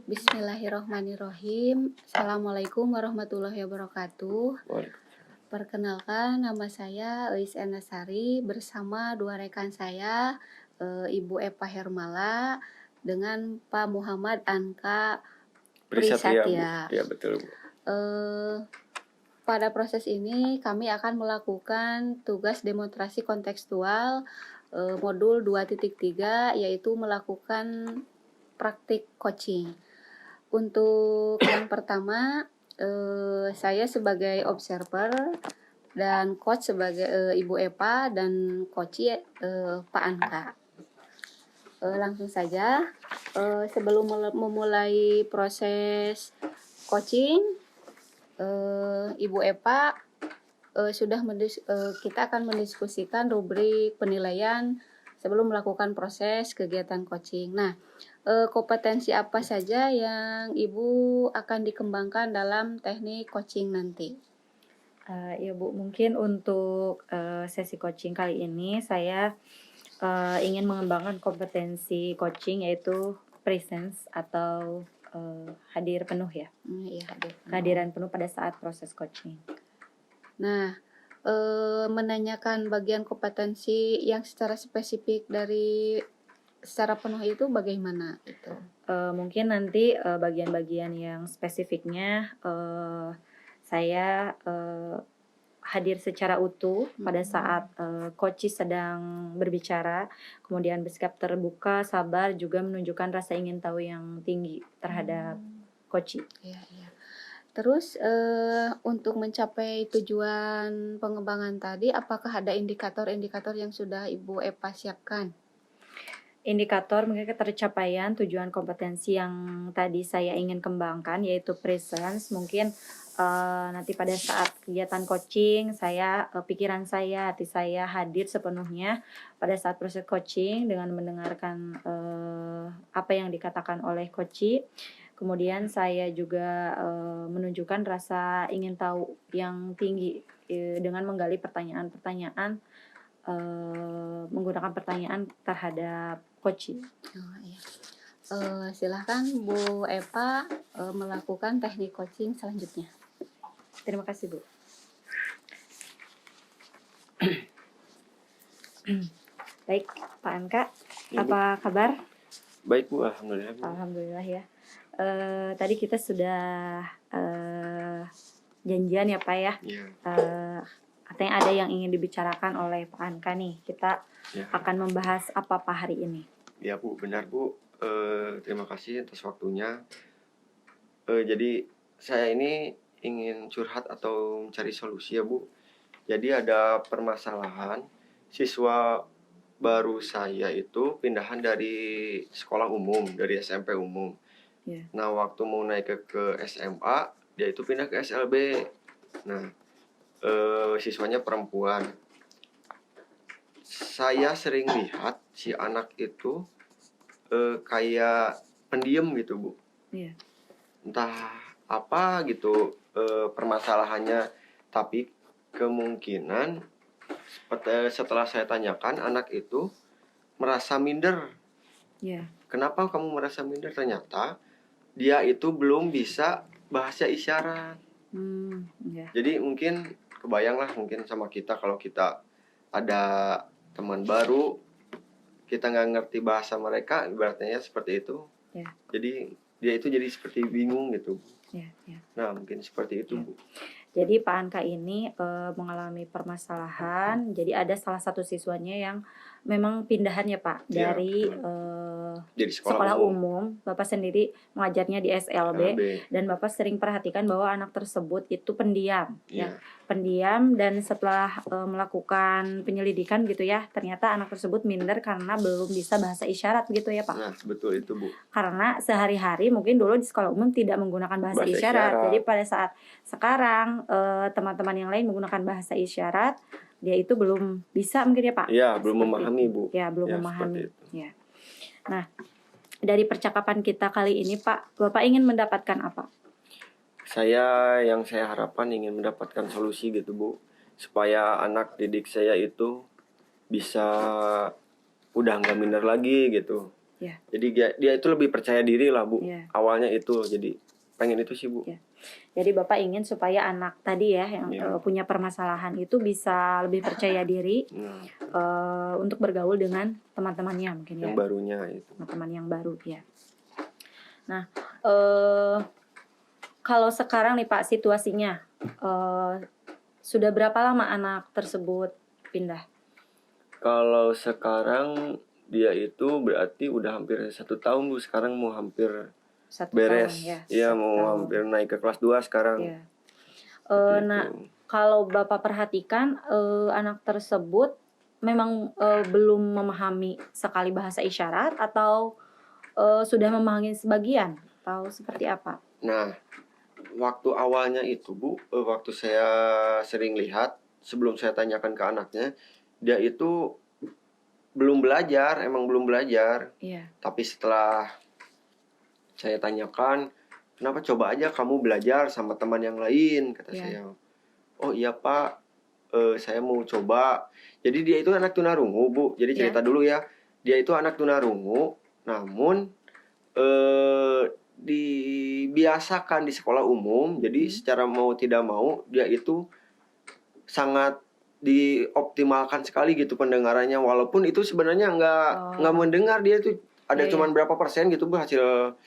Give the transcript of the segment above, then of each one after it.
Bismillahirrohmanirrohim. Assalamualaikum warahmatullahi wabarakatuh. Perkenalkan, nama saya Eis Enasari bersama dua rekan saya, Ibu Epa Hermala dengan Pak Muhammad Anka Prisatya. Ya, betul, Bu. Pada proses ini kami akan melakukan tugas demonstrasi kontekstual modul 2.3, yaitu melakukan praktik coaching. Untuk yang pertama, saya sebagai observer dan coach sebagai Ibu Epa dan coach Pak Anka. Langsung saja, sebelum memulai proses coaching, Ibu Epa kita akan mendiskusikan rubrik penilaian sebelum melakukan proses kegiatan coaching. Nah, kompetensi apa saja yang Ibu akan dikembangkan dalam teknik coaching nanti? Ya Bu, mungkin untuk sesi coaching kali ini saya ingin mengembangkan kompetensi coaching, yaitu presence atau hadir penuh ya. Iya, hadir penuh. Kehadiran penuh pada saat proses coaching. Nah, menanyakan bagian kompetensi yang secara spesifik dari secara penuh itu bagaimana itu? Mungkin nanti bagian-bagian yang spesifiknya saya hadir secara utuh pada saat coach sedang berbicara, kemudian bersikap terbuka, sabar, juga menunjukkan rasa ingin tahu yang tinggi terhadap coach. Iya. Terus untuk mencapai tujuan pengembangan tadi, apakah ada indikator-indikator yang sudah Ibu Epa siapkan? Indikator mungkin ketercapaian tujuan kompetensi yang tadi saya ingin kembangkan, yaitu presence. Mungkin nanti pada saat kegiatan coaching pikiran saya, hati saya hadir sepenuhnya pada saat proses coaching dengan mendengarkan apa yang dikatakan oleh coach. Kemudian saya juga menunjukkan rasa ingin tahu yang tinggi dengan menggali pertanyaan-pertanyaan, menggunakan pertanyaan terhadap coach. Iya. Silahkan Bu Epa melakukan teknik coaching selanjutnya. Terima kasih, Bu. Baik, Pak Anka, apa kabar? Baik, Bu, alhamdulillah. Bu. Alhamdulillah ya. Tadi kita sudah janjian ya, Pak ya. Yeah. Katanya ada yang ingin dibicarakan oleh Pak Anka nih. Kita akan membahas apa Pak hari ini? Ya, Bu, benar, Bu. Terima kasih atas waktunya. Jadi saya ini ingin curhat atau mencari solusi ya, Bu. Jadi ada permasalahan siswa baru saya itu pindahan dari sekolah umum, dari SMP umum. Yeah. Nah, waktu mau naik ke SMA, dia itu pindah ke SLB. Nah, siswanya perempuan. Saya sering lihat si anak itu kayak pendiam gitu, Bu. Yeah. Entah apa gitu permasalahannya, tapi kemungkinan setelah saya tanyakan, anak itu merasa minder. Yeah. Kenapa kamu merasa minder? Ternyata dia itu belum bisa bahasa isyarat. Yeah. Jadi mungkin kebayanglah mungkin sama kita kalau kita ada teman baru, kita nggak ngerti bahasa mereka, ibaratnya ya seperti itu. Yeah. Jadi dia itu jadi seperti bingung gitu. Yeah. Nah, mungkin seperti itu, Bu. Jadi Pak Anka ini mengalami permasalahan. Jadi ada salah satu siswanya yang memang pindahan ya Pak dari Jadi sekolah umum. Bapak sendiri mengajarnya di SLB. Dan Bapak sering perhatikan bahwa anak tersebut itu pendiam. Yeah. Ya, pendiam, dan setelah melakukan penyelidikan gitu ya, ternyata anak tersebut minder karena belum bisa bahasa isyarat gitu ya Pak. Nah, betul itu, Bu. Karena sehari-hari mungkin dulu di sekolah umum tidak menggunakan bahasa isyarat. Jadi pada saat sekarang teman-teman yang lain menggunakan bahasa isyarat, dia itu belum bisa mungkin ya Pak? Iya, belum memahami, Bu. Ya, belum memahami. Ya. Nah, dari percakapan kita kali ini Pak, Bapak ingin mendapatkan apa? Yang saya harapkan ingin mendapatkan solusi gitu, Bu. Supaya anak didik saya itu bisa udah nggak minder lagi gitu. Iya. Jadi dia itu lebih percaya diri lah Bu. Iya. Awalnya itu, jadi pengen itu sih Bu. Iya. Jadi Bapak ingin supaya anak tadi ya yang Iya. punya permasalahan itu bisa lebih percaya diri Nah, untuk bergaul dengan teman-temannya mungkin ya. yang barunya itu. Teman-teman yang baru ya. Nah, kalau sekarang nih Pak situasinya sudah berapa lama anak tersebut pindah? Kalau sekarang dia itu berarti udah hampir 1 tahun Bu. Sekarang mau hampir 1 beres. tahun ya. Iya, 1 mau tahun. hampir naik ke kelas 2 sekarang. Iya. Seperti Nah, itu. kalau Bapak perhatikan anak tersebut memang belum memahami sekali bahasa isyarat atau sudah memahami sebagian atau seperti apa? Nah, waktu awalnya itu Bu, waktu saya sering lihat sebelum saya tanyakan ke anaknya, dia itu belum belajar, emang belum belajar. Iya. Tapi setelah saya tanyakan, kenapa coba aja kamu belajar sama teman yang lain, kata Iya. saya. Oh iya Pak, saya mau coba. Jadi dia itu anak tunarungu Bu. Jadi cerita dulu ya, dia itu anak tunarungu, namun dibiasakan di sekolah umum. Jadi secara mau tidak mau dia itu sangat dioptimalkan sekali gitu pendengarannya, walaupun itu sebenarnya nggak mendengar. Dia itu ada cuman berapa persen gitu Bu hasil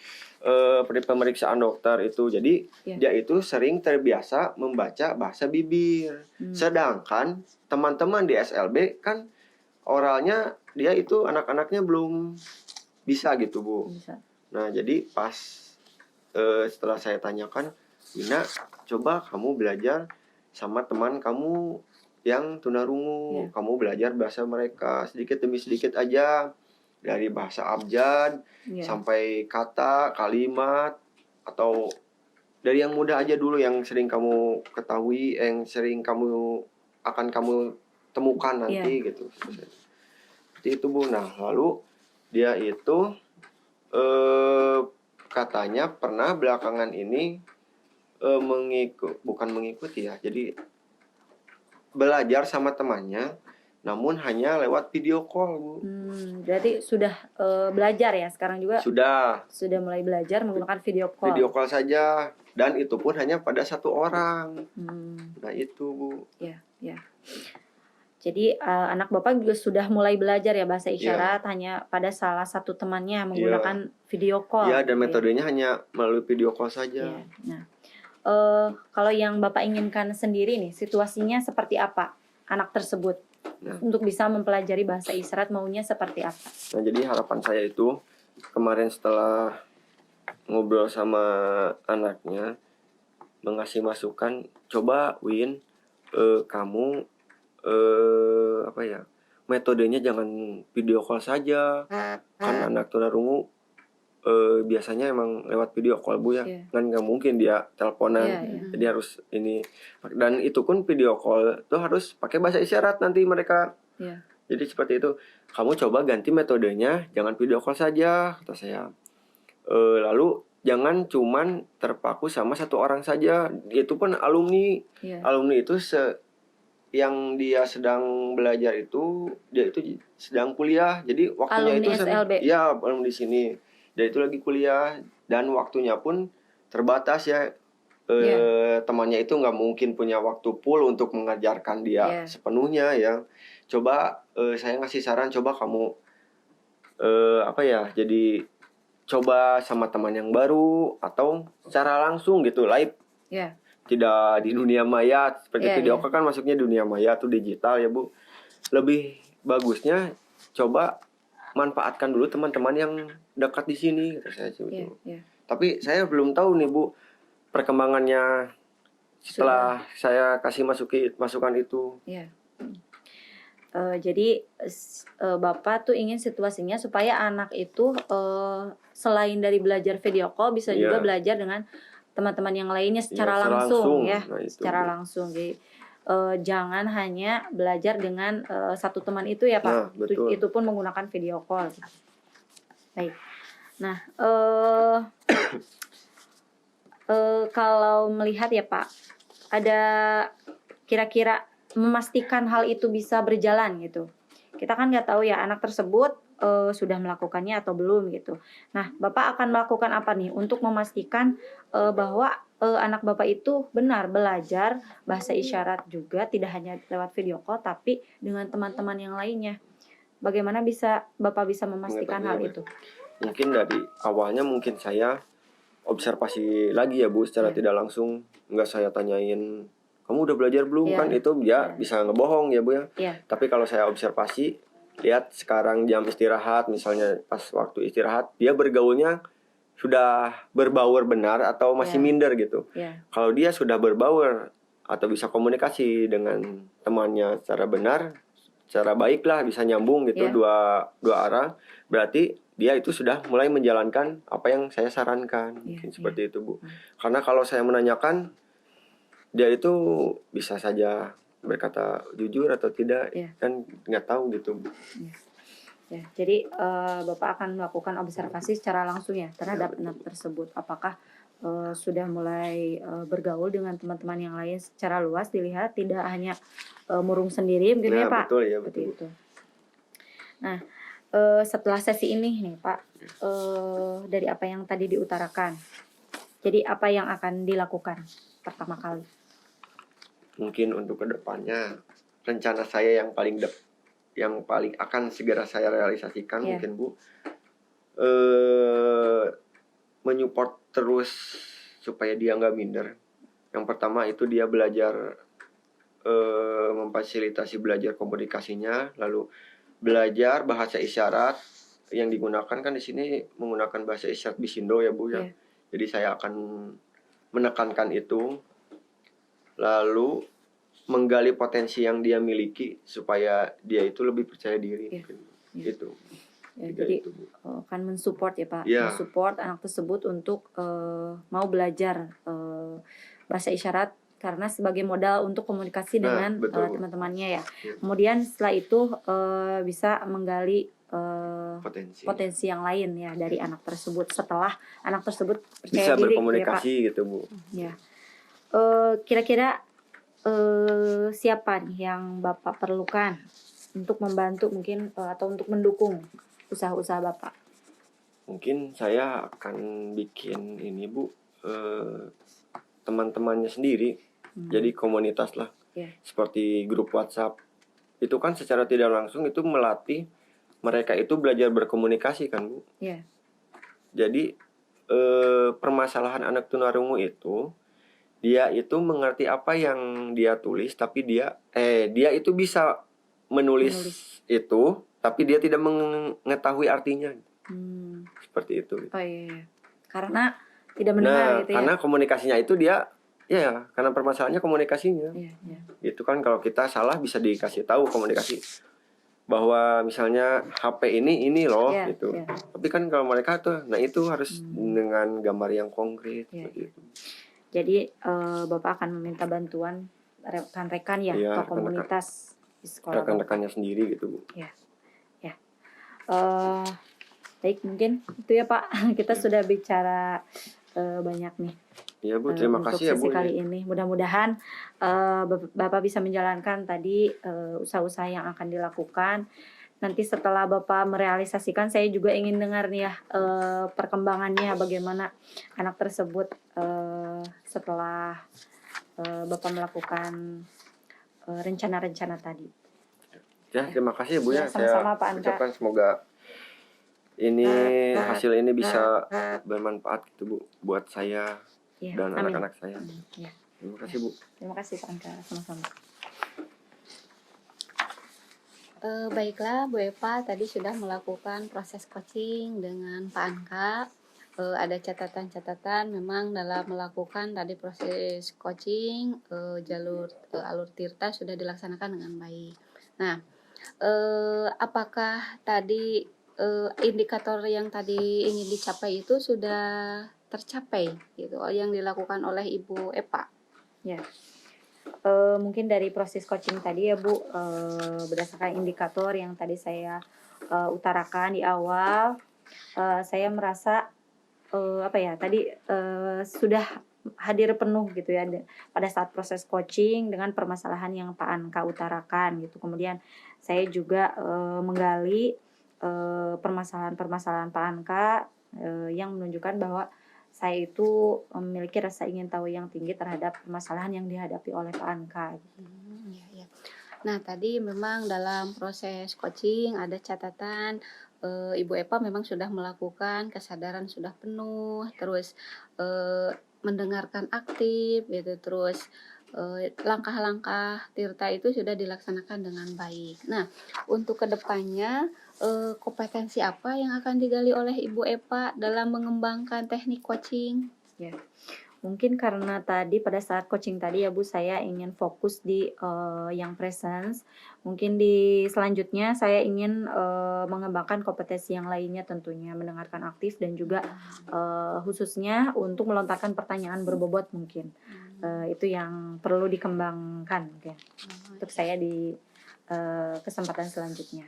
pemeriksaan dokter itu. Jadi dia itu sering terbiasa membaca bahasa bibir. Sedangkan teman-teman di SLB kan oralnya dia itu anak-anaknya belum bisa gitu Bu. Bisa. Nah jadi pas setelah saya tanyakan, Wina coba kamu belajar sama teman kamu yang tunarungu. Kamu belajar bahasa mereka sedikit demi sedikit aja, dari bahasa abjad sampai kata, kalimat, atau dari yang mudah aja dulu yang sering kamu ketahui, yang sering akan kamu temukan nanti gitu. Seperti itu Bu. Nah lalu dia itu katanya pernah belakangan ini bukan mengikuti ya, jadi belajar sama temannya, namun hanya lewat video call Bu. Jadi sudah belajar ya sekarang juga? Sudah mulai belajar menggunakan video call. Video call saja, dan itu pun hanya pada 1 orang. Nah itu Bu. Ya. Jadi anak Bapak juga sudah mulai belajar ya bahasa isyarat hanya pada salah satu temannya menggunakan video call. Iya, dan metodenya hanya melalui video call saja. Ya. Nah, kalau yang Bapak inginkan sendiri nih, situasinya seperti apa anak tersebut untuk bisa mempelajari bahasa isyarat, maunya seperti apa? Nah, jadi harapan saya itu kemarin setelah ngobrol sama anaknya, mengasih masukan, coba Win, kamu metodenya jangan video call saja. Kan anak tunarungu biasanya emang lewat video call Bu ya. Kan nggak mungkin dia teleponan. Jadi harus ini, dan itu pun video call tuh harus pakai bahasa isyarat nanti mereka. Jadi seperti itu. Kamu coba ganti metodenya, jangan video call saja, kata saya. Lalu jangan cuman terpaku sama 1 orang saja. Itu pun alumni. Alumni itu yang dia sedang belajar itu, dia itu sedang kuliah. Jadi waktunya alumni itu SLB. Ya, alumni di sini. Dia itu lagi kuliah dan waktunya pun terbatas ya. Temannya itu nggak mungkin punya waktu full untuk mengajarkan dia sepenuhnya ya. Coba saya ngasih saran, coba kamu jadi coba sama teman yang baru atau secara langsung gitu, live. Tidak di dunia maya seperti video call kan masuknya dunia maya tuh digital ya Bu. Lebih bagusnya coba manfaatkan dulu teman-teman yang dekat di sini, kata saya gitu. Tapi saya belum tahu nih Bu perkembangannya setelah saya kasih masukan itu. Jadi Bapak tuh ingin situasinya supaya anak itu selain dari belajar video call bisa juga belajar dengan teman-teman yang lainnya secara langsung ya. Nah, secara langsung. Jadi jangan hanya belajar dengan satu teman itu ya Pak. Nah, itu pun menggunakan video call. Baik. Nah, kalau melihat ya Pak, ada kira-kira memastikan hal itu bisa berjalan gitu. Kita kan nggak tahu ya anak tersebut sudah melakukannya atau belum gitu. Nah, Bapak akan melakukan apa nih untuk memastikan bahwa anak Bapak itu benar belajar bahasa isyarat juga, tidak hanya lewat video call tapi dengan teman-teman yang lainnya. Bagaimana Bapak bisa memastikan hal Mengetahui itu? mungkin dari awalnya mungkin saya observasi lagi ya Bu, secara Iya. tidak langsung. Nggak saya tanyain, kamu udah belajar belum? Iya. Kan itu dia Iya. bisa ngebohong ya Bu ya. Iya. Tapi kalau saya observasi, lihat sekarang jam istirahat, misalnya pas waktu istirahat, dia bergaulnya sudah berbaur benar atau masih Iya. minder gitu. Iya. Kalau dia sudah berbaur atau bisa komunikasi dengan temannya secara benar, secara baik lah, bisa nyambung gitu, Iya. dua arah, berarti dia itu sudah mulai menjalankan apa yang saya sarankan. Iya, Mungkin iya. seperti itu Bu. Karena kalau saya menanyakan, dia itu bisa saja berkata jujur atau tidak, Iya. kan nggak tahu gitu Bu. Ya, jadi Bapak akan melakukan observasi secara langsung ya terhadap betul. anak tersebut. Apakah sudah mulai bergaul dengan teman-teman yang lain secara luas, dilihat tidak hanya murung sendiri mungkin ya Nah, Pak. betul ya, Seperti betul Bu. itu. Nah, setelah sesi ini nih Pak, dari apa yang tadi diutarakan, jadi apa yang akan dilakukan pertama kali? Mungkin untuk kedepannya, rencana saya yang paling akan segera saya realisasikan, Iya. mungkin Bu, menyupport terus supaya dia nggak minder. Yang pertama itu dia belajar, memfasilitasi belajar komunikasinya, lalu belajar bahasa isyarat. Yang digunakan kan di sini menggunakan bahasa isyarat Bisindo ya Bu ya. Iya. Jadi saya akan menekankan itu, lalu menggali potensi yang dia miliki supaya dia itu lebih percaya diri. Iya. Mungkin. Iya. Gitu. Ya, Tiga jadi itu, Bu. akan mensupport ya Pak, Iya. mensupport anak tersebut untuk mau belajar bahasa isyarat karena sebagai modal untuk komunikasi Nah, dengan betul, Bu. teman-temannya ya. Iya. Kemudian setelah itu bisa menggali Potensi. yang lain ya dari anak tersebut setelah anak tersebut Bisa percaya diri gitu ya Pak. berkomunikasi gitu Bu. Ya. Kira-kira siapa nih yang Bapak perlukan untuk membantu mungkin atau untuk mendukung usaha-usaha Bapak? Mungkin saya akan bikin ini Bu, teman-temannya sendiri. Jadi komunitas lah. Iya. Seperti grup WhatsApp. Itu kan secara tidak langsung itu melatih mereka itu belajar berkomunikasi kan Bu. Iya. Jadi permasalahan anak tunarungu itu, dia itu mengerti apa yang dia tulis, tapi dia itu bisa menulis itu, tapi dia tidak mengetahui artinya. Seperti itu. Oh iya. Karena tidak mendengar gitu ya. Karena komunikasinya itu dia, ya karena permasalahannya komunikasinya. Iya. Itu kan kalau kita salah bisa dikasih tahu komunikasi bahwa misalnya HP ini loh Iya, gitu. iya. Tapi kan kalau mereka tuh, nah itu harus dengan gambar yang konkret. Iya. Gitu. Jadi Bapak akan meminta bantuan rekan-rekan ya, Iya, atau komunitas di sekolah Bapak. Rekan-rekannya sendiri gitu Bu. Ya. Baik, mungkin itu ya Pak. Kita sudah bicara banyak nih. Iya Bu, terima untuk kasih ya sesi Bu. kali ini. Mudah-mudahan Bapak bisa menjalankan tadi usaha-usaha yang akan dilakukan. Nanti setelah Bapak merealisasikan, saya juga ingin dengar nih ya perkembangannya, bagaimana anak tersebut setelah Bapak melakukan rencana-rencana tadi. Ya, terima kasih Bu ya. Sama-sama, Saya Pak Andra. ucapkan semoga hasil ini bisa bermanfaat gitu Bu buat saya dan Amin. anak-anak saya. Ya. Terima kasih Bu. Terima kasih Pak Andra, sama-sama. Baiklah Bu Eva tadi sudah melakukan proses coaching dengan Pak Anka. Ada catatan-catatan memang dalam melakukan tadi proses coaching jalur alur tirta sudah dilaksanakan dengan baik. Nah, apakah tadi indikator yang tadi ingin dicapai itu sudah tercapai gitu yang dilakukan oleh Ibu Eva? Ya. Mungkin dari proses coaching tadi ya Bu, berdasarkan indikator yang tadi saya utarakan di awal, saya merasa tadi sudah hadir penuh gitu ya pada saat proses coaching dengan permasalahan yang Pak Anka utarakan gitu. Kemudian saya juga menggali permasalahan-permasalahan Pak Anka yang menunjukkan bahwa saya itu memiliki rasa ingin tahu yang tinggi terhadap permasalahan yang dihadapi oleh Pak Anka. Iya, iya. Nah, tadi memang dalam proses coaching ada catatan Ibu Epa memang sudah melakukan kesadaran sudah penuh, terus mendengarkan aktif gitu, terus langkah-langkah Tirta itu sudah dilaksanakan dengan baik. Nah, untuk kedepannya kompetensi apa yang akan digali oleh Ibu Epa dalam mengembangkan teknik coaching? Ya. Mungkin karena tadi pada saat coaching tadi ya Bu, saya ingin fokus di yang presence. Mungkin di selanjutnya saya ingin mengembangkan kompetensi yang lainnya, tentunya mendengarkan aktif dan juga khususnya untuk melontarkan pertanyaan berbobot mungkin. Itu yang perlu dikembangkan mungkin untuk saya di kesempatan selanjutnya.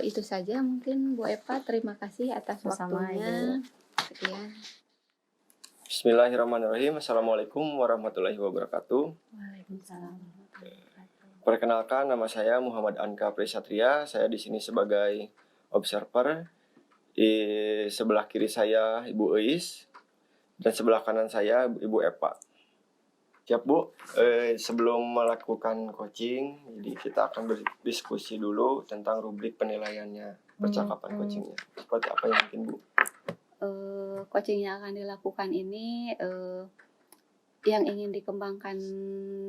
Itu saja mungkin Bu Epa, terima kasih atas Sama-sama, waktunya. Ibu. Sekian. Bismillahirrahmanirrahim. Assalamualaikum warahmatullahi wabarakatuh. Waalaikumsalam. Perkenalkan, nama saya Muhammad Anka Prisatria. Saya di sini sebagai observer. Di sebelah kiri saya Ibu Eis dan sebelah kanan saya Ibu Epa. Siap Bu, sebelum melakukan coaching, jadi kita akan berdiskusi dulu tentang rubrik penilaiannya, percakapan coachingnya. Seperti apa yang mungkin Bu? Coaching yang akan dilakukan ini yang ingin dikembangkan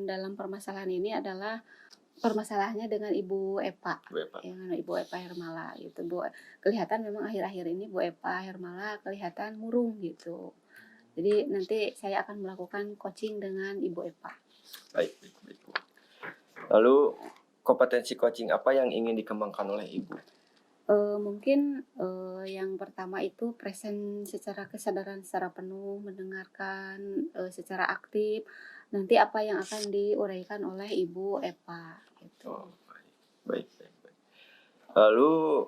dalam permasalahan ini adalah permasalahannya dengan Ibu Epa. Bu Epa. Dengan Ibu Epa Hermala gitu. Bu, kelihatan memang akhir-akhir ini Bu Epa Hermala kelihatan murung gitu. Jadi nanti saya akan melakukan coaching dengan Ibu Epa. Baik, Bu. Lalu kompetensi coaching apa yang ingin dikembangkan oleh Ibu? Mungkin yang pertama itu present secara kesadaran secara penuh, mendengarkan secara aktif. Nanti apa yang akan diuraikan oleh Ibu Epa gitu. Oh, baik. Lalu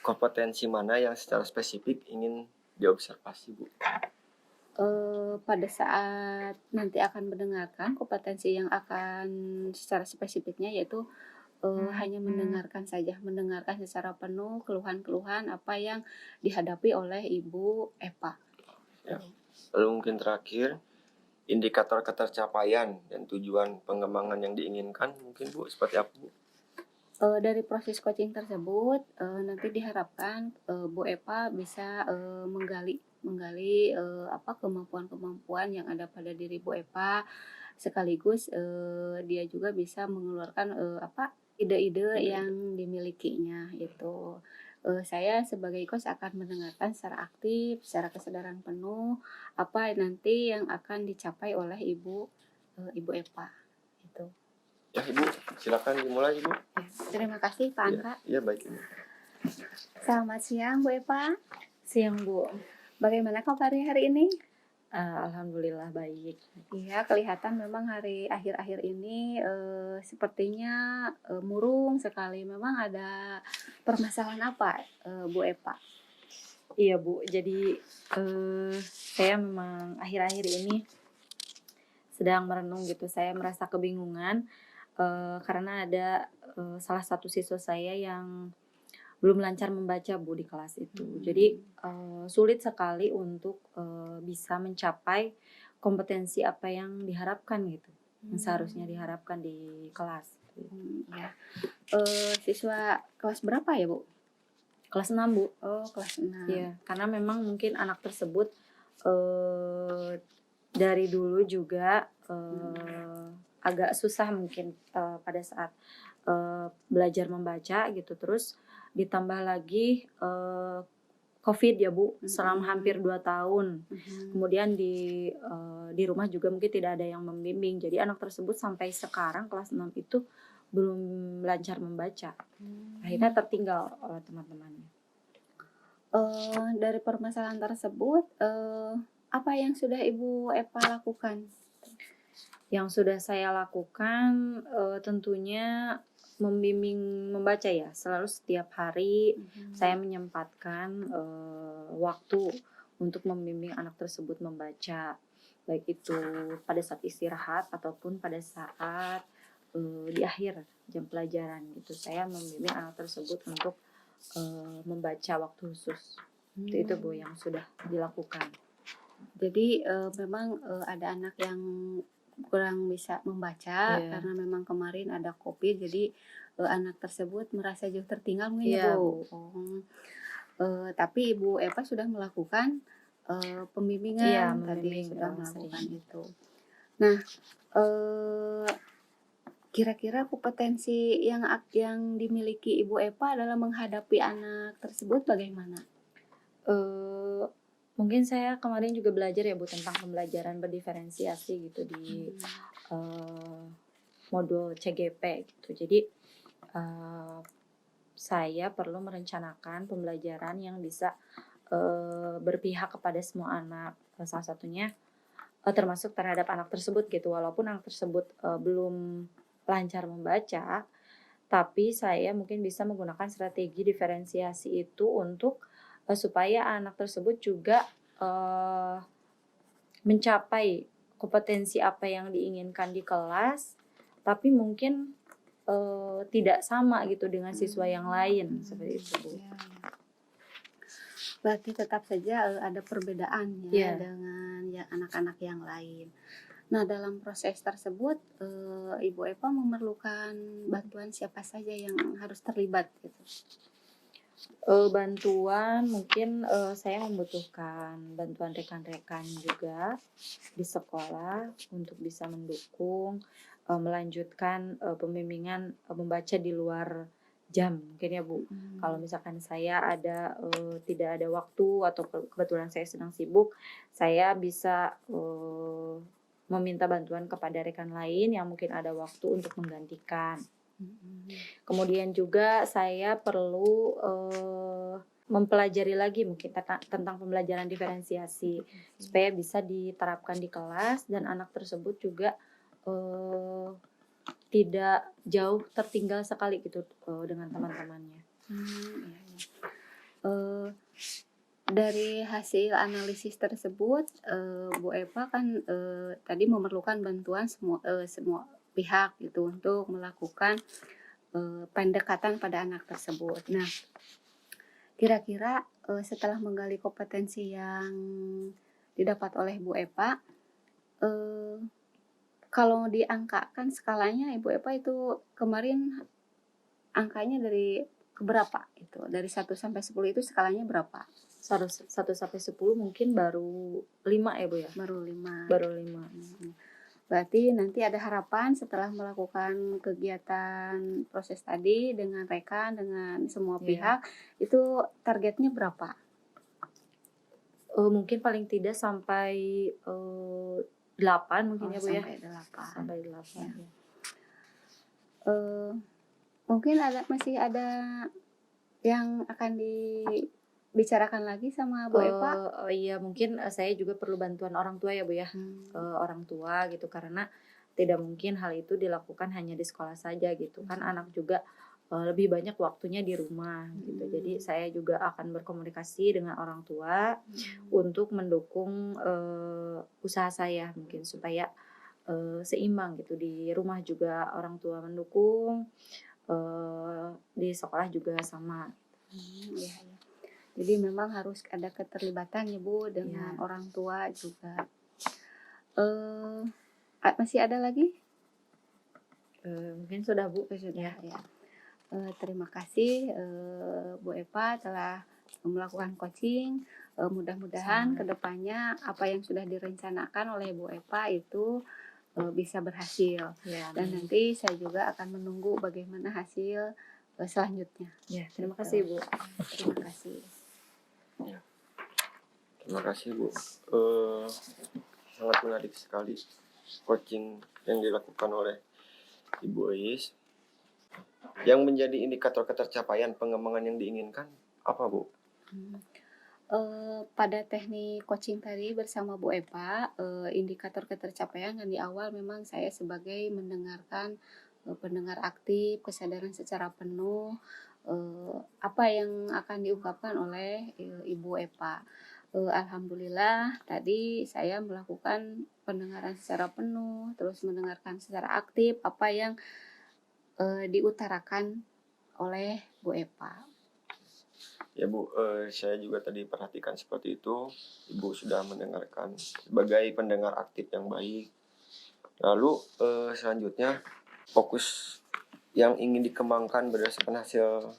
kompetensi mana yang secara spesifik ingin diobservasi Bu? Pada saat nanti akan mendengarkan, kompetensi yang akan secara spesifiknya yaitu hanya mendengarkan saja, mendengarkan secara penuh keluhan-keluhan apa yang dihadapi oleh Ibu Epa. Ya. Lalu mungkin terakhir, indikator ketercapaian dan tujuan pengembangan yang diinginkan mungkin Bu seperti apa Bu? Dari proses coaching tersebut nanti diharapkan Bu Epa bisa menggali apa kemampuan-kemampuan yang ada pada diri Bu Epa, sekaligus dia juga bisa mengeluarkan apa ide-ide yang dimilikinya itu. Saya sebagai coach akan mendengarkan secara aktif, secara kesadaran penuh apa nanti yang akan dicapai oleh Ibu Epa itu. Ya Ibu, silakan dimulai Ibu. Ya, terima kasih Pak Anka. Ya baik Ibu. Selamat siang Bu Epa. Siang Bu. Bagaimana kabar hari ini? Alhamdulillah baik. Iya, kelihatan memang hari akhir-akhir ini sepertinya murung sekali. Memang ada permasalahan apa Bu Epa? Iya Bu, jadi saya memang akhir-akhir ini sedang merenung gitu. Saya merasa kebingungan karena ada salah satu siswa saya yang belum lancar membaca Bu di kelas itu. Jadi sulit sekali untuk bisa mencapai kompetensi apa yang diharapkan gitu, yang seharusnya diharapkan di kelas. Ya. Siswa kelas berapa ya Bu? Kelas 6 Bu. Oh, kelas 6. Iya, karena memang mungkin anak tersebut dari dulu juga agak susah mungkin pada saat belajar membaca gitu. Terus ditambah lagi COVID ya Bu, selama hampir 2 tahun. Kemudian di rumah juga mungkin tidak ada yang membimbing. Jadi anak tersebut sampai sekarang kelas 6 itu belum lancar membaca. Akhirnya tertinggal oleh teman-temannya. Dari permasalahan tersebut apa yang sudah Ibu Epa lakukan? Yang sudah saya lakukan tentunya membimbing membaca ya. Selalu setiap hari saya menyempatkan waktu untuk membimbing anak tersebut membaca, baik itu pada saat istirahat ataupun pada saat di akhir jam pelajaran gitu. Saya membimbing anak tersebut untuk membaca waktu khusus. Itu Bu yang sudah dilakukan. Jadi memang ada anak yang kurang bisa membaca Iya. karena memang kemarin ada COVID, jadi anak tersebut merasa jauh tertinggal mungkin ya Iya, Bu. Tapi Ibu Eva sudah melakukan Iya, pembimbingan tadi membimbing sudah melakukan sering. itu. Nah, eh, kira-kira kompetensi yang dimiliki Ibu Eva dalam menghadapi anak tersebut bagaimana? Eh, Mungkin saya kemarin juga belajar ya Bu tentang pembelajaran berdiferensiasi gitu di modul CGP gitu. Jadi saya perlu merencanakan pembelajaran yang bisa berpihak kepada semua anak. Salah satunya termasuk terhadap anak tersebut gitu. Walaupun anak tersebut belum lancar membaca, tapi saya mungkin bisa menggunakan strategi diferensiasi itu untuk supaya anak tersebut juga mencapai kompetensi apa yang diinginkan di kelas, tapi mungkin tidak sama gitu dengan siswa yang lain seperti itu Bu. Ya, ya. Berarti tetap saja ada perbedaan ya dengan ya anak-anak yang lain. Nah, dalam proses tersebut Ibu Eva memerlukan bantuan siapa saja yang harus terlibat gitu? Bantuan mungkin saya membutuhkan bantuan rekan-rekan juga di sekolah untuk bisa mendukung melanjutkan pembimbingan membaca di luar jam mungkin ya Bu. Kalau misalkan saya tidak ada waktu atau kebetulan saya sedang sibuk, saya bisa meminta bantuan kepada rekan lain yang mungkin ada waktu untuk menggantikan. Kemudian juga saya perlu mempelajari lagi mungkin tentang pembelajaran diferensiasi supaya bisa diterapkan di kelas dan anak tersebut juga tidak jauh tertinggal sekali gitu dengan teman-temannya. Dari hasil analisis tersebut, Bu Eva kan tadi memerlukan bantuan semua pihak gitu untuk melakukan pendekatan pada anak tersebut. Nah, kira-kira setelah menggali kompetensi yang didapat oleh Bu Eva, kalau diangkakan skalanya Ibu Eva itu kemarin angkanya dari berapa itu? Dari 1 sampai 10 itu skalanya berapa? 1 sampai 10 mungkin baru 5 ya Bu ya? Baru 5. Baru 5. Berarti nanti ada harapan setelah melakukan kegiatan proses tadi dengan rekan, dengan semua pihak, itu targetnya berapa? Mungkin paling tidak sampai 8 mungkin ya Bu ya? Sampai 8. Ya. Mungkin masih ada yang akan dibicarakan lagi sama Bu Eva? Iya mungkin saya juga perlu bantuan orang tua ya Bu ya, orang tua gitu karena tidak mungkin hal itu dilakukan hanya di sekolah saja gitu kan anak juga lebih banyak waktunya di rumah gitu. Jadi saya juga akan berkomunikasi dengan orang tua untuk mendukung usaha saya mungkin supaya seimbang gitu, di rumah juga orang tua mendukung, di sekolah juga sama. Ya. Jadi memang harus ada keterlibatan ya Bu dengan orang tua juga. Masih ada lagi? Mungkin sudah Bu. Sudah ya. Terima kasih Bu Eva telah melakukan coaching. Mudah-mudahan kedepannya apa yang sudah direncanakan oleh Bu Eva itu bisa berhasil. Dan nanti saya juga akan menunggu bagaimana hasil selanjutnya. Terima kasih Bu. Terima kasih. Terima kasih Bu. Sangat menarik sekali coaching yang dilakukan oleh Ibu Ais. Yang menjadi indikator ketercapaian pengembangan yang diinginkan apa Bu? Pada teknik coaching tadi bersama Bu Eva, indikator ketercapaian yang di awal memang saya sebagai mendengarkan pendengar aktif, kesadaran secara penuh, apa yang akan diungkapkan oleh Ibu Eva. Alhamdulillah tadi saya melakukan pendengaran secara penuh, terus mendengarkan secara aktif apa yang diutarakan oleh Bu Eva. Ya Bu, saya juga tadi perhatikan seperti itu. Ibu sudah mendengarkan sebagai pendengar aktif yang baik. Lalu selanjutnya fokus yang ingin dikembangkan berdasarkan hasil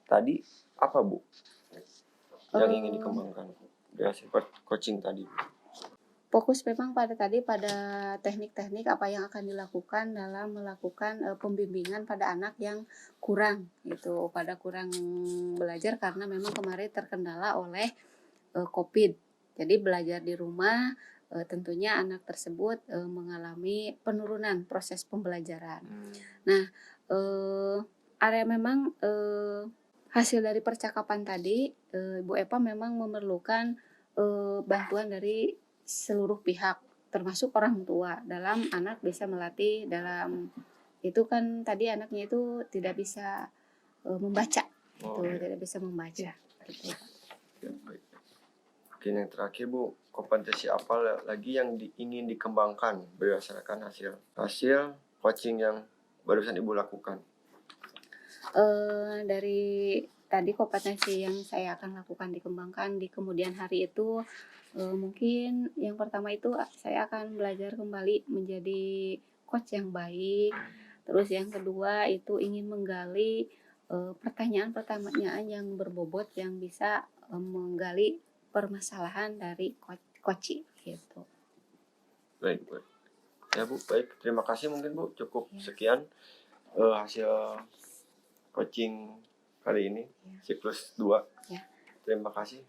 tadi apa Bu? Yang ingin Eh, dikembangkan dari hasil coaching tadi. Fokus memang pada teknik-teknik apa yang akan dilakukan dalam melakukan pembimbingan pada anak yang kurang gitu, pada kurang belajar karena memang kemarin terkendala oleh COVID. Jadi belajar di rumah tentunya anak tersebut mengalami penurunan proses pembelajaran. Nah, area memang hasil dari percakapan tadi, Bu Eva memang memerlukan bantuan dari seluruh pihak, termasuk orang tua, dalam anak bisa melatih dalam itu kan tadi anaknya itu tidak bisa membaca, tidak bisa membaca. Gitu. Ya, baik. Mungkin yang terakhir Bu, kompetensi apa lagi yang ingin dikembangkan berdasarkan hasil coaching yang barusan Ibu lakukan? Dari tadi kompetensi yang saya akan lakukan dikembangkan di kemudian hari itu mungkin yang pertama itu saya akan belajar kembali menjadi coach yang baik. Terus yang kedua itu ingin menggali pertanyaan-pertanyaan yang berbobot yang bisa menggali permasalahan dari coaching gitu. Baik, baik. Ya Bu, baik. Terima kasih mungkin Bu. Cukup Ya. sekian hasil coaching kali ini, siklus 2. Ya. Terima kasih.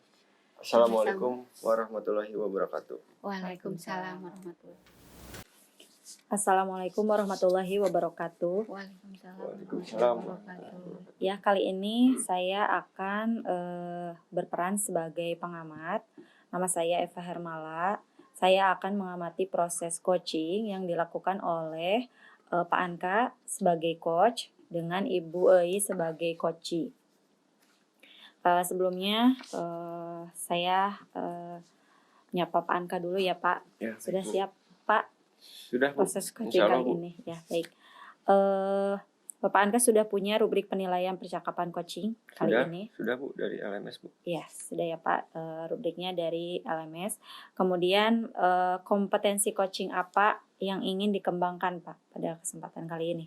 Assalamualaikum warahmatullahi wabarakatuh. Waalaikumsalam warahmatullahi wabarakatuh. Assalamualaikum warahmatullahi wabarakatuh. Waalaikumsalam warahmatullahi wabarakatuh. Ya, kali ini saya akan berperan sebagai pengamat. Nama saya Eva Hermala. Saya akan mengamati proses coaching yang dilakukan oleh Pak Anka sebagai coach dengan Ibu Ei sebagai coachee. Sebelumnya saya nyapa Pak Anka dulu ya Pak. Ya, Sudah Bu. siap Pak Sudah Bu. proses coaching Insyaallah, kali Bu. ini? Ya, baik. Bapak Anka sudah punya rubrik penilaian percakapan coaching kali ini? Sudah Bu, dari LMS Bu. Ya, sudah ya Pak, rubriknya dari LMS. Kemudian kompetensi coaching apa yang ingin dikembangkan Pak pada kesempatan kali ini?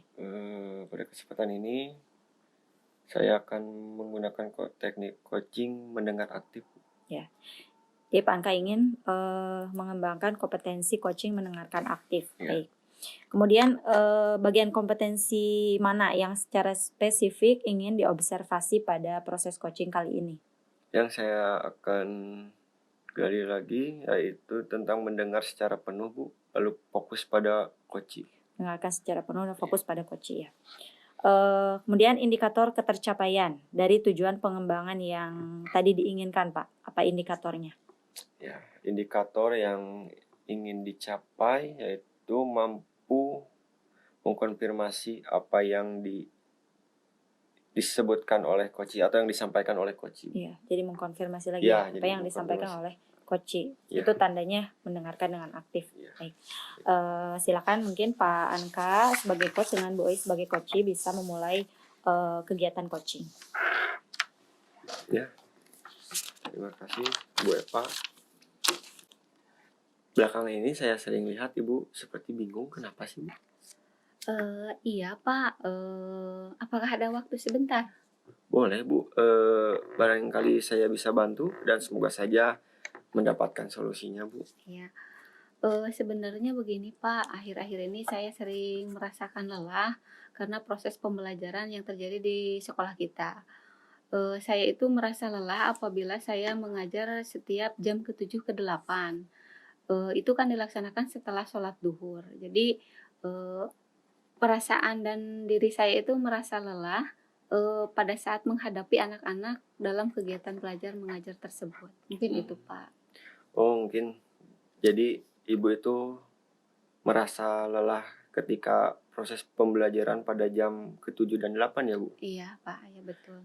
Pada kesempatan ini saya akan menggunakan teknik coaching mendengar aktif. Ya, jadi Pak Anka ingin mengembangkan kompetensi coaching mendengarkan aktif. Ya. Baik. Kemudian bagian kompetensi mana yang secara spesifik ingin diobservasi pada proses coaching kali ini? Yang saya akan gali lagi yaitu tentang mendengar secara penuh Bu, lalu fokus pada coaching. Mendengarkan secara penuh dan fokus pada coaching ya. Kemudian indikator ketercapaian dari tujuan pengembangan yang tadi diinginkan Pak. Apa indikatornya? Ya, indikator yang ingin dicapai yaitu mampu mengkonfirmasi apa yang disebutkan oleh coaching atau yang disampaikan oleh coaching. Iya, jadi mengkonfirmasi lagi Ya, apa yang disampaikan oleh coaching. Ya. Itu tandanya mendengarkan dengan aktif. Ya. Baik. Silakan mungkin Pak Anka sebagai coach dengan Bu Ei sebagai coachee bisa memulai kegiatan coaching. Ya. Terima kasih Bu Eva. Belakangan ini saya sering lihat Ibu seperti bingung, kenapa sih Bu? Iya Pak, apakah ada waktu sebentar? Boleh Bu, barangkali saya bisa bantu dan semoga saja mendapatkan solusinya Bu. Ya, sebenarnya begini Pak, akhir-akhir ini saya sering merasakan lelah karena proses pembelajaran yang terjadi di sekolah kita. Saya itu merasa lelah apabila saya mengajar setiap jam ke-7 ke-8. Itu kan dilaksanakan setelah sholat duhur. Jadi perasaan dan diri saya itu merasa lelah pada saat menghadapi anak-anak dalam kegiatan belajar mengajar tersebut. Mungkin itu Pak. Oh mungkin jadi Ibu itu merasa lelah ketika proses pembelajaran pada jam ke-7 dan 8 ya Bu? Iya Pak, ya betul.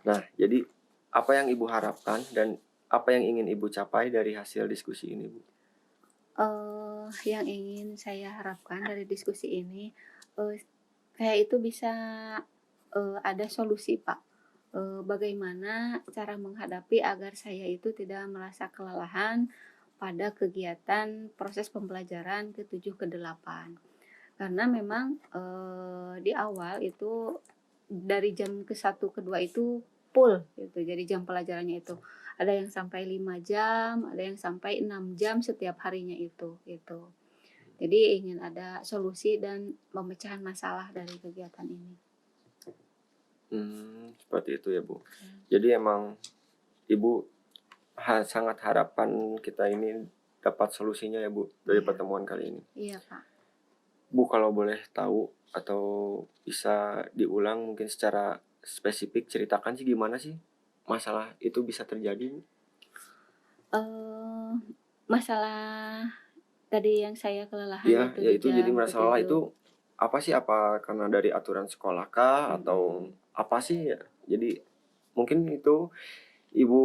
Nah jadi apa yang Ibu harapkan dan apa yang ingin Ibu capai dari hasil diskusi ini Bu? Yang ingin saya harapkan dari diskusi ini, kayak itu bisa ada solusi Pak. bagaimana cara menghadapi agar saya itu tidak merasa kelelahan pada kegiatan proses pembelajaran ke-7 ke-8. Karena memang, di awal itu dari jam ke-1 ke-2 itu full gitu, jadi jam pelajarannya itu. Ada yang sampai 5 jam, ada yang sampai 6 jam setiap harinya itu, gitu. Jadi ingin ada solusi dan pemecahan masalah dari kegiatan ini. Seperti itu ya Bu. Jadi emang Ibu sangat harapan kita ini dapat solusinya ya Bu dari Iya. pertemuan kali ini. Iya, Pak. Bu, kalau boleh tahu atau bisa diulang mungkin secara spesifik ceritakan sih gimana sih masalah itu bisa terjadi Bu? Masalah tadi yang saya kelelahan Iya, itu ya di itu jadi jam masalah ke-7. itu apa sih? Apa karena dari aturan sekolah kah atau apa sih ya? Jadi mungkin itu Ibu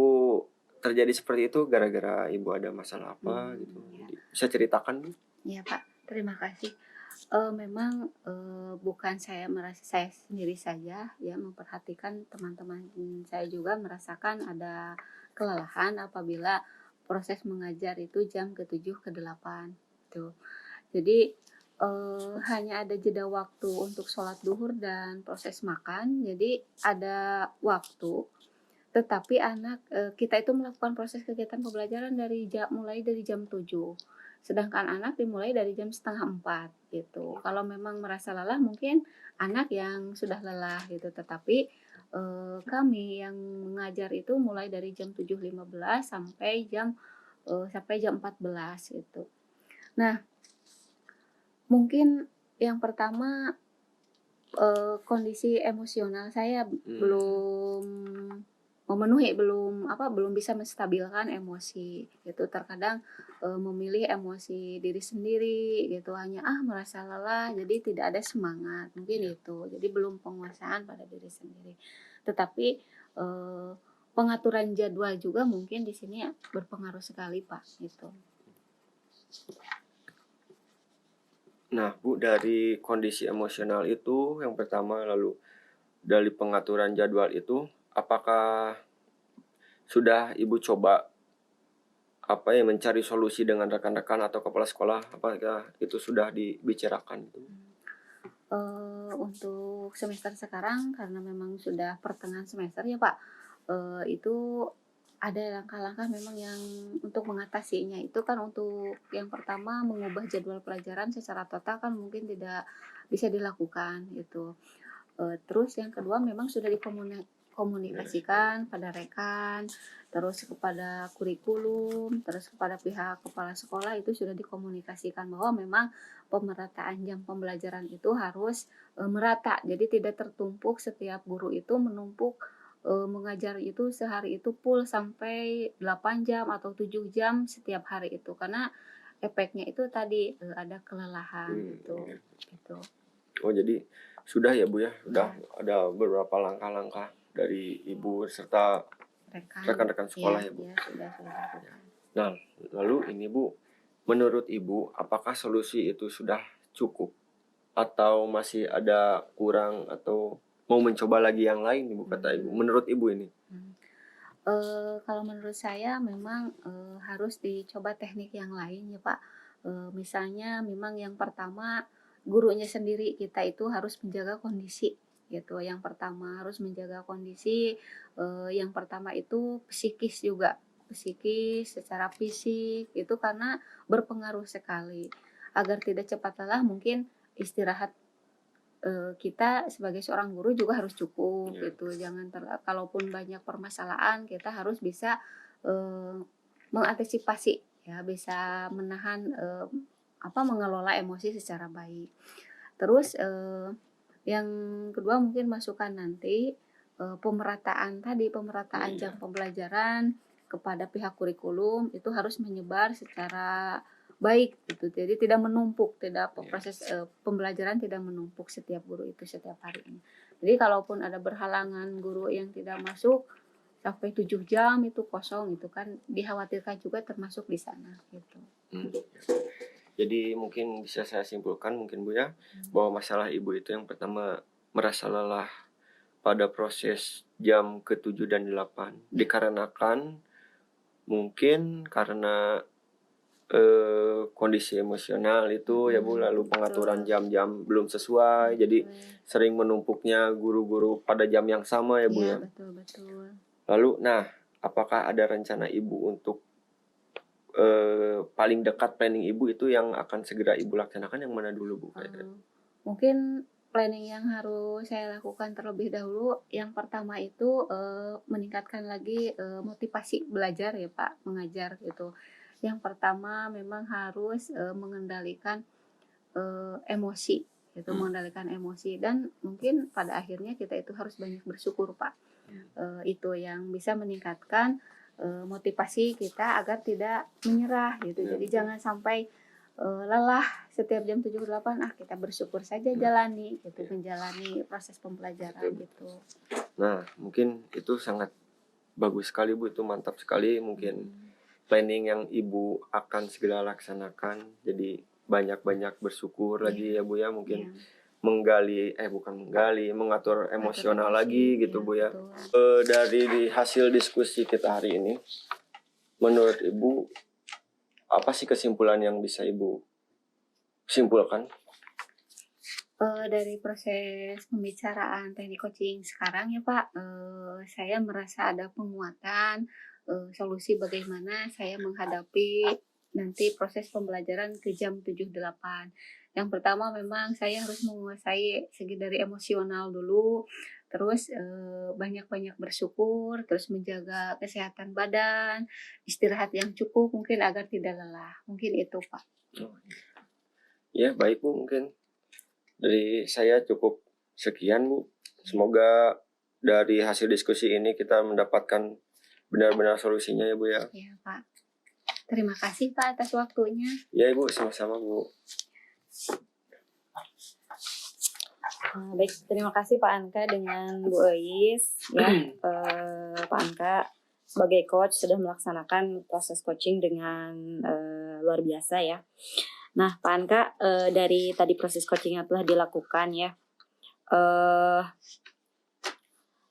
terjadi seperti itu gara-gara Ibu ada masalah apa gitu. Ya. Jadi bisa ceritakan Bu? Iya, Pak, terima kasih. Memang, bukan saya sendiri saja ya memperhatikan teman-teman saya juga merasakan ada kelelahan apabila proses mengajar itu jam ke-7 ke-8 tuh. Jadi, hanya ada jeda waktu untuk sholat duhur dan proses makan, jadi ada waktu, tetapi kita itu melakukan proses kegiatan pembelajaran mulai dari jam 7. Sedangkan anak dimulai dari jam 3:30 gitu. Kalau memang merasa lelah mungkin anak yang sudah lelah gitu, tetapi, kami yang mengajar itu mulai dari jam 7.15 sampai jam 14 gitu. Nah, mungkin yang pertama, kondisi emosional saya belum memenuhi, belum bisa menstabilkan emosi gitu. Terkadang, memilih emosi diri sendiri gitu, hanya, merasa lelah jadi tidak ada semangat, mungkin itu. Jadi belum penguasaan pada diri sendiri. Tetapi, pengaturan jadwal juga mungkin di sini berpengaruh sekali, Pak, gitu. Nah Bu, dari kondisi emosional itu yang pertama, lalu dari pengaturan jadwal itu, apakah sudah Ibu coba mencari solusi dengan rekan-rekan atau kepala sekolah? Apakah itu sudah dibicarakan? Untuk semester sekarang karena memang sudah pertengahan semester ya Pak, itu ada langkah-langkah memang yang untuk mengatasinya. Itu kan untuk yang pertama mengubah jadwal pelajaran secara total kan mungkin tidak bisa dilakukan gitu. Terus yang kedua memang sudah komunikasikan pada rekan, terus kepada kurikulum, terus kepada pihak kepala sekolah itu sudah dikomunikasikan bahwa memang pemerataan jam pembelajaran itu harus merata. Jadi tidak tertumpuk setiap guru itu menumpuk mengajar itu sehari itu full sampai 8 jam atau 7 jam setiap hari itu. Karena efeknya itu tadi ada kelelahan gitu. Gitu. Oh, jadi sudah ya Bu ya, sudah ada beberapa langkah-langkah dari Ibu serta rekan-rekan sekolah ya Bu. Ya, sudah dilakukan. Nah, lalu ini Bu, menurut Ibu apakah solusi itu sudah cukup atau masih ada kurang atau mau mencoba lagi yang lain Ibu kata Ibu? Menurut Ibu ini? Kalau menurut saya memang harus dicoba teknik yang lain ya Pak. Misalnya memang yang pertama gurunya sendiri kita itu harus menjaga kondisi gitu. Yang pertama harus menjaga kondisi, yang pertama itu psikis juga, psikis secara fisik itu karena berpengaruh sekali. Agar tidak cepat lelah mungkin istirahat kita sebagai seorang guru juga harus cukup gitu. Jangan kalaupun banyak permasalahan kita harus bisa mengantisipasi ya, bisa menahan mengelola emosi secara baik. Terus yang kedua mungkin masukan nanti pemerataan jam pembelajaran kepada pihak kurikulum itu harus menyebar secara baik gitu. Jadi tidak menumpuk, proses pembelajaran tidak menumpuk setiap guru itu setiap harinya. Jadi kalaupun ada berhalangan guru yang tidak masuk sampai 7 jam itu kosong itu kan dikhawatirkan juga termasuk di sana gitu. Jadi mungkin bisa saya simpulkan mungkin Bu ya, bahwa masalah Ibu itu yang pertama merasa lelah pada proses jam ke-7 dan 8 dikarenakan mungkin karena kondisi emosional itu ya Bu, lalu pengaturan jam-jam belum sesuai, jadi sering menumpuknya guru-guru pada jam yang sama ya Bu ya. Betul. Lalu, nah, apakah ada rencana Ibu untuk paling dekat planning Ibu itu yang akan segera Ibu laksanakan yang mana dulu Bu? Mungkin planning yang harus saya lakukan terlebih dahulu, yang pertama itu meningkatkan lagi motivasi belajar ya Pak, mengajar gitu. Yang pertama memang harus mengendalikan emosi, itu mengendalikan emosi, dan mungkin pada akhirnya kita itu harus banyak bersyukur Pak. Itu yang bisa meningkatkan motivasi kita agar tidak menyerah gitu. Jadi jangan sampai lelah setiap jam 7-8, kita bersyukur saja jalani gitu, menjalani proses pembelajaran gitu. Nah, mungkin itu sangat bagus sekali Bu, itu mantap sekali, mungkin planning yang Ibu akan segera laksanakan. Jadi banyak-banyak bersyukur lagi ya Bu ya, mungkin mengatur emosional lagi gitu Bu ya. Dari hasil diskusi kita hari ini, menurut Ibu apa sih kesimpulan yang bisa Ibu simpulkan? Dari proses pembicaraan teknik coaching sekarang ya Pak, saya merasa ada penguatan solusi bagaimana saya menghadapi nanti proses pembelajaran ke jam 7-8. Yang pertama memang saya harus menguasai segi dari emosional dulu, terus banyak-banyak bersyukur, terus menjaga kesehatan badan, istirahat yang cukup mungkin agar tidak lelah. Mungkin itu Pak. Ya baik Bu, mungkin dari saya cukup sekian Bu. Semoga dari hasil diskusi ini kita mendapatkan benar-benar solusinya ya Bu ya. Ya Pak. Terima kasih Pak atas waktunya. Ya Ibu, sama-sama Bu. Baik, terima kasih Pak Anka dengan Bu Eis ya. Pak Anka sebagai coach sudah melaksanakan proses coaching dengan luar biasa ya. Nah Pak Anka, dari tadi proses coaching yang telah dilakukan ya,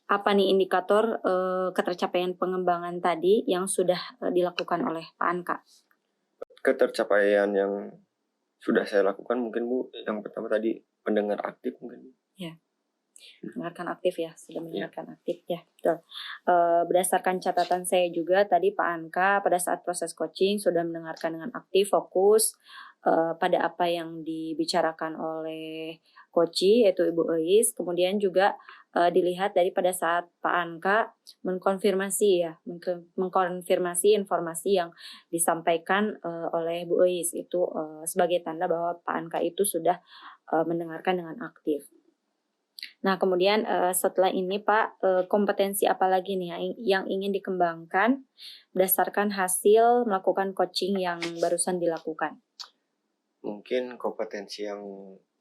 apa nih indikator ketercapaian pengembangan tadi yang sudah dilakukan oleh Pak Anka? Ketercapaian yang sudah saya lakukan mungkin Bu, yang pertama tadi pendengar aktif mungkin. Ya, mendengarkan aktif ya, sudah mendengarkan aktif ya, betul. Berdasarkan catatan saya juga tadi Pak Anka pada saat proses coaching sudah mendengarkan dengan aktif, fokus pada apa yang dibicarakan oleh coach yaitu Ibu Eis. Kemudian juga dilihat dari pada saat Pak Anka mengkonfirmasi informasi yang disampaikan oleh Bu Eis itu sebagai tanda bahwa Pak Anka itu sudah mendengarkan dengan aktif. Nah kemudian setelah ini Pak, kompetensi apa lagi nih yang ingin dikembangkan berdasarkan hasil melakukan coaching yang barusan dilakukan? Mungkin kompetensi yang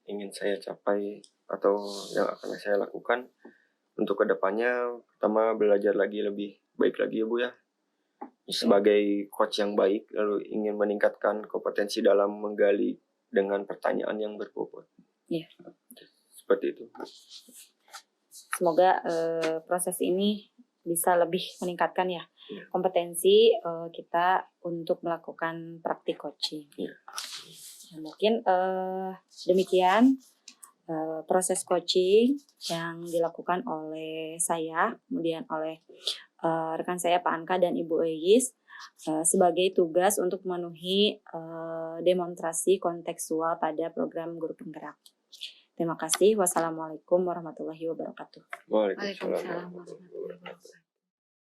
ingin saya capai atau yang akan saya lakukan untuk kedepannya, pertama belajar lagi lebih baik lagi ya Bu ya. Sebagai coach yang baik, lalu ingin meningkatkan kompetensi dalam menggali dengan pertanyaan yang berbobot. Ya. Seperti itu. Semoga proses ini bisa lebih meningkatkan ya kompetensi kita untuk melakukan praktik coaching. Nah, mungkin demikian proses coaching yang dilakukan oleh saya, kemudian oleh rekan saya Pak Anka dan Ibu Eis sebagai tugas untuk memenuhi demonstrasi kontekstual pada program Guru Penggerak. Terima kasih. Wassalamualaikum warahmatullahi wabarakatuh. Waalaikumsalam warahmatullahi wabarakatuh.